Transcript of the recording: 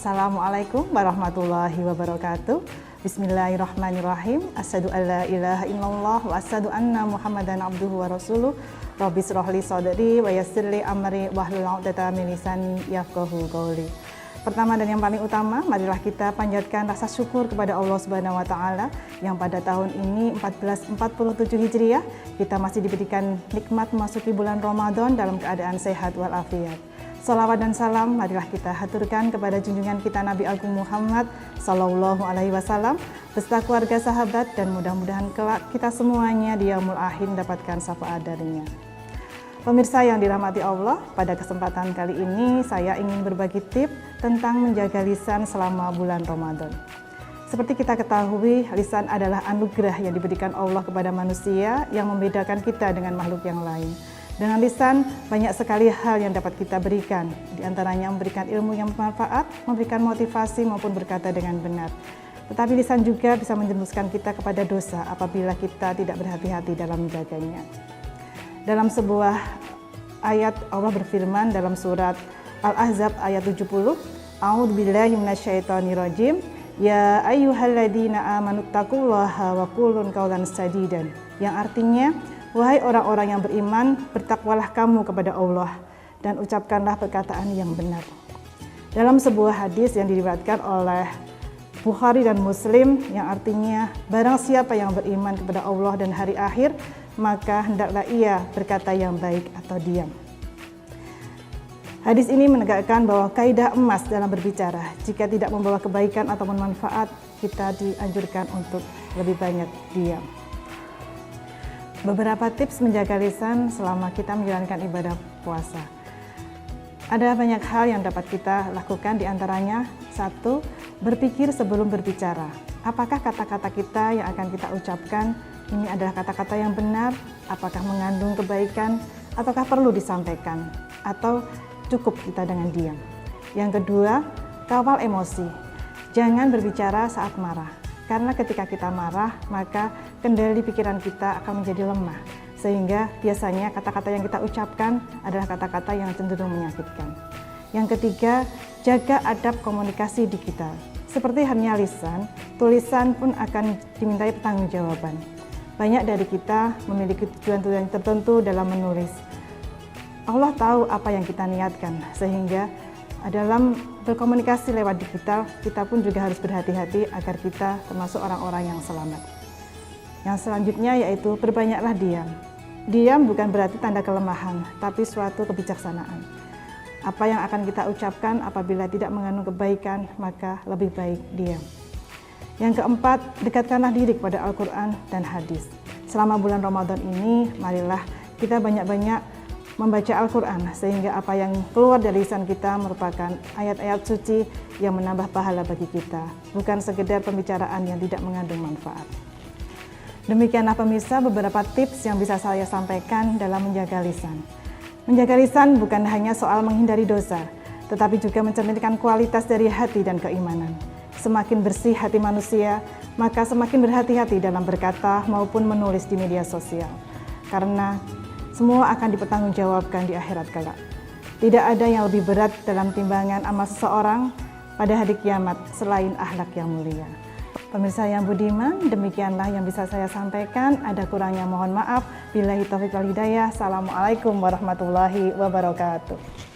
Assalamualaikum warahmatullahi wabarakatuh. Bismillahirrahmanirrahim. Asyhadu alla ilaha illallah wa asyhadu anna Muhammadan abduhu wa rasuluh. Rabbi shrah li sadri wa yassir li amri wahlul 'uqdatam min lisani yafqahu qawli. Pertama dan yang paling utama, marilah kita panjatkan rasa syukur kepada Allah Subhanahu wa taala yang pada tahun ini 1447 Hijriah kita masih diberikan nikmat memasuki bulan Ramadan dalam keadaan sehat walafiat. Salawat dan salam marilah kita haturkan kepada junjungan kita Nabi Agung Muhammad Sallallahu Alaihi Wasallam beserta keluarga sahabat, dan mudah-mudahan kelak kita semuanya di yaumul akhir mendapatkan syafaat darinya. Pemirsa yang dirahmati Allah, pada kesempatan kali ini saya ingin berbagi tips tentang menjaga lisan selama bulan Ramadan. Seperti kita ketahui, lisan adalah anugerah yang diberikan Allah kepada manusia yang membedakan kita dengan makhluk yang lain. Dengan lisan, banyak sekali hal yang dapat kita berikan, di antaranya memberikan ilmu yang bermanfaat, memberikan motivasi maupun berkata dengan benar. Tetapi lisan juga bisa menjerumuskan kita kepada dosa apabila kita tidak berhati-hati dalam menjaganya. Dalam sebuah ayat Allah berfirman dalam surat Al-Ahzab ayat 70, A'udzubillahi minasyaitonirrajim, ya ayyuhalladzina amanu taqullaha wa qulun qawlan sadidan, yang artinya, wahai orang-orang yang beriman, bertakwalah kamu kepada Allah dan ucapkanlah perkataan yang benar. Dalam sebuah hadis yang diriwayatkan oleh Bukhari dan Muslim, yang artinya, barang siapa yang beriman kepada Allah dan hari akhir, maka hendaklah ia berkata yang baik atau diam. Hadis ini menegakkan bahwa kaidah emas dalam berbicara, jika tidak membawa kebaikan ataupun manfaat, kita dianjurkan untuk lebih banyak diam. Beberapa tips menjaga lisan selama kita menjalankan ibadah puasa. Ada banyak hal yang dapat kita lakukan, diantaranya 1. Berpikir sebelum berbicara. Apakah kata-kata kita yang akan kita ucapkan ini adalah kata-kata yang benar? Apakah mengandung kebaikan? Ataukah perlu disampaikan? Atau cukup kita dengan diam? Yang kedua, kawal emosi. Jangan berbicara saat marah. Karena ketika kita marah, maka kendali pikiran kita akan menjadi lemah. Sehingga biasanya kata-kata yang kita ucapkan adalah kata-kata yang cenderung menyakitkan. Yang ketiga, jaga adab komunikasi digital. Seperti halnya lisan, tulisan pun akan dimintai pertanggungjawaban. Banyak dari kita memiliki tujuan-tujuan tertentu dalam menulis. Allah tahu apa yang kita niatkan, sehingga dalam berkomunikasi lewat digital, kita pun juga harus berhati-hati agar kita termasuk orang-orang yang selamat. Yang selanjutnya yaitu perbanyaklah diam. Diam bukan berarti tanda kelemahan, tapi suatu kebijaksanaan. Apa yang akan kita ucapkan apabila tidak mengandung kebaikan, maka lebih baik diam. Yang keempat, dekatkanlah diri kepada Al-Quran dan hadis. Selama bulan Ramadan ini, marilah kita banyak-banyak membaca Al-Quran, sehingga apa yang keluar dari lisan kita merupakan ayat-ayat suci yang menambah pahala bagi kita, bukan sekedar pembicaraan yang tidak mengandung manfaat. Demikianlah pemirsa beberapa tips yang bisa saya sampaikan dalam menjaga lisan. Menjaga lisan bukan hanya soal menghindari dosa, tetapi juga mencerminkan kualitas dari hati dan keimanan. Semakin bersih hati manusia, maka semakin berhati-hati dalam berkata maupun menulis di media sosial. Karena semua akan dipertanggungjawabkan di akhirat kelak. Tidak ada yang lebih berat dalam timbangan amal seseorang pada hari kiamat selain akhlak yang mulia. Pemirsa yang budiman, demikianlah yang bisa saya sampaikan. Ada kurangnya mohon maaf. Billahi taufiq wal hidayah. Assalamualaikum warahmatullahi wabarakatuh.